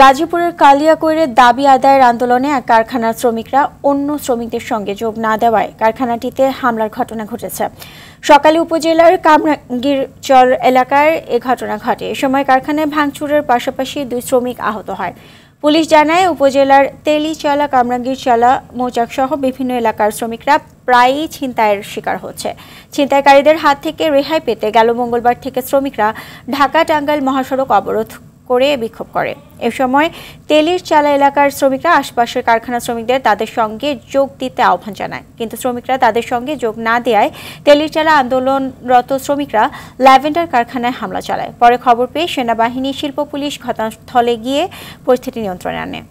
গাজীপুরের কালিয়াকৈরের দাবি আদায়ের আন্দোলনে এক কারখানার শ্রমিকরা অন্য শ্রমিকদের সঙ্গে যোগ না দেওয়ায় কারখানাটিতে হামলার ঘটনা ঘটেছে। সকালে উপজেলার কামরাঙ্গীরচর এলাকায় এ ঘটনা ঘটে। এ সময় কারখানায় ভাঙচুরের পাশাপাশি 2 শ্রমিক আহত হয়। পুলিশ জানায়, উপজেলার তেলিচালা, কামরাঙ্গীরচালা, মৌচাক সহ বিভিন্ন এলাকার শ্রমিকরা প্রায়ই ছিনতাইয়ের শিকার হচ্ছে। ছিনতাইকারীদের হাত থেকে রেহাই পেতে গেল মঙ্গলবার থেকে শ্রমিকরা ঢাকা-টাঙ্গাইল মহাসড়ক অবরোধ করে বিক্ষোভ করে। এ সময় তেলিচালা এলাকার শ্রমিকরা আশপাশের কারখানা শ্রমিকদের তাদের সঙ্গে যোগ দিতে আহ্বান জানায়, কিন্তু শ্রমিকরা তাদের সঙ্গে যোগ না দেওয়ায় তেলিচালা আন্দোলনরত শ্রমিকরা ল্যাভেন্ডার কারখানায় হামলা চালায়। পরে খবর পেয়ে সেনাবাহিনী, শিল্প পুলিশ ঘটনাস্থলে গিয়ে পরিস্থিতি নিয়ন্ত্রণে আনে।